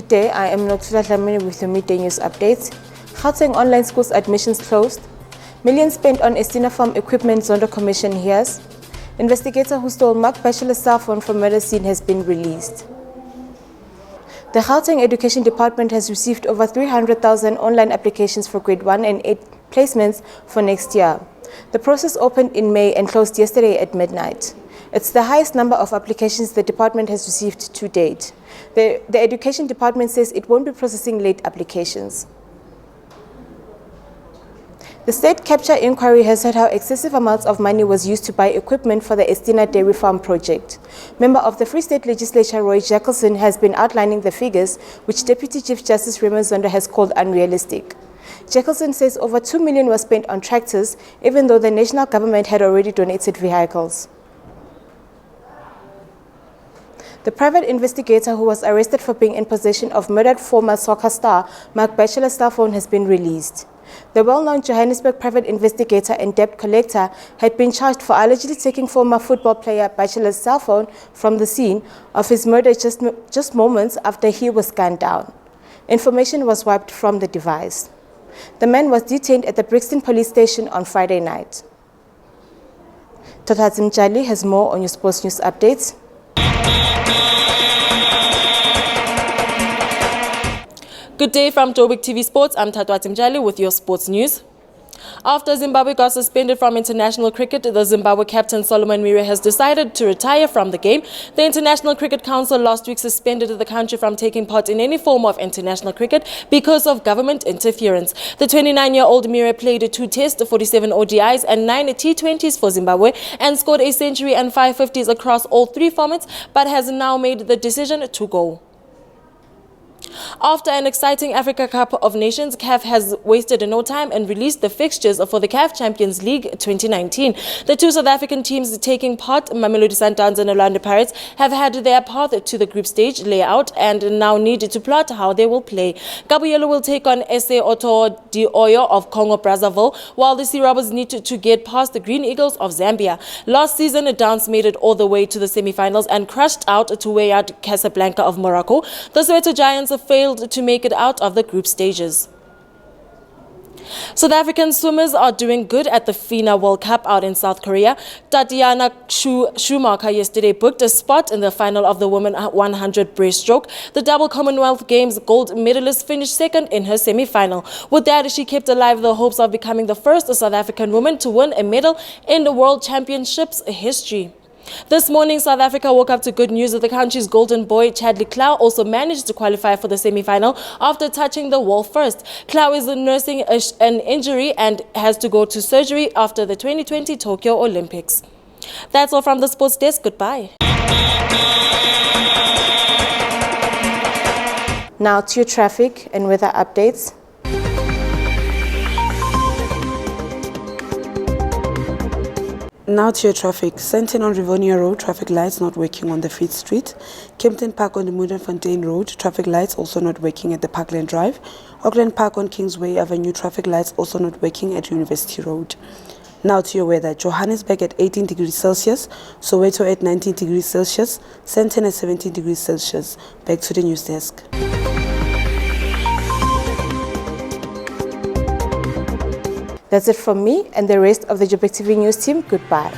Good day, I am Thabani Masuku with your midday news updates. Gauteng online schools admissions closed. Millions spent on Estina Farm equipment Zondo Commission hears. Investigator who stole Mark Bachelor's cell phone from murder scene has been released. The Gauteng Education Department has received over 300,000 online applications for grade 1 and 8 placements for next year. The process opened in May and closed yesterday at midnight. It's the highest number of applications the department has received to date. The Education Department says it won't be processing late applications. The state capture inquiry has said how excessive amounts of money was used to buy equipment for the Estina Dairy Farm project. Member of the Free State Legislature Roy Jackelson has been outlining the figures, which Deputy Chief Justice Raymond Zondo has called unrealistic. Jackelson says over 2 million was spent on tractors, even though the national government had already donated vehicles. The private investigator who was arrested for being in possession of murdered former soccer star Mark Bachelor's cell phone has been released. The well-known Johannesburg private investigator and debt collector had been charged for allegedly taking former football player Bachelor's cell phone from the scene of his murder just moments after he was gunned down. Information was wiped from the device. The man was detained at the Brixton police station on Friday night. Thabani Masuku has more on your sports news updates. Good day from Joburgtv Sports. I'm Thabani Masuku with your sports news. After Zimbabwe got suspended from international cricket, the Zimbabwe captain Solomon Mire has decided to retire from the game. The International Cricket Council last week suspended the country from taking part in any form of international cricket because of government interference. The 29-year-old Mire played 2 tests, 47 ODIs and 9 T20s for Zimbabwe and scored a century and 5 50s across all 3 formats, but has now made the decision to go. After an exciting Africa Cup of Nations, CAF has wasted no time and released the fixtures for the CAF Champions League 2019. The 2 South African teams taking part, Mamelodi Sundowns and Orlando Pirates, have had their path to the group stage layout and now need to plot how they will play. Gabrielo will take on SA Otto di Oyo of Congo Brazzaville, while the Sea Robbers need to get past the Green Eagles of Zambia. Last season, Dance made it all the way to the semi-finals and crashed out to Wydad Casablanca of Morocco. The Soweto Giants failed to make it out of the group stages. South African swimmers are doing good at the FINA World Cup out in South Korea. Tatiana Schumacher yesterday booked a spot in the final of the women 100 breaststroke. The double Commonwealth Games gold medalist finished second in her semi-final. With that, she kept alive the hopes of becoming the first South African woman to win a medal in the World Championships history. This morning, South Africa woke up to good news that the country's golden boy, Chadley Clough, also managed to qualify for the semi-final after touching the wall first. Clough is nursing an injury and has to go to surgery after the 2020 Tokyo Olympics. That's all from the sports desk. Goodbye. Now to your traffic and weather updates. Now to your traffic. Senton on Rivonia Road, traffic lights not working on the 5th Street. Kempton Park on the Moodenfontein Road, traffic lights also not working at the Parkland Drive. Auckland Park on Kingsway Avenue, traffic lights also not working at University Road. Now to your weather. Johannesburg at 18 degrees Celsius, Soweto at 19 degrees Celsius, Senton at 17 degrees Celsius. Back to the news desk. That's it from me and the rest of the Joburgtv News team. Goodbye.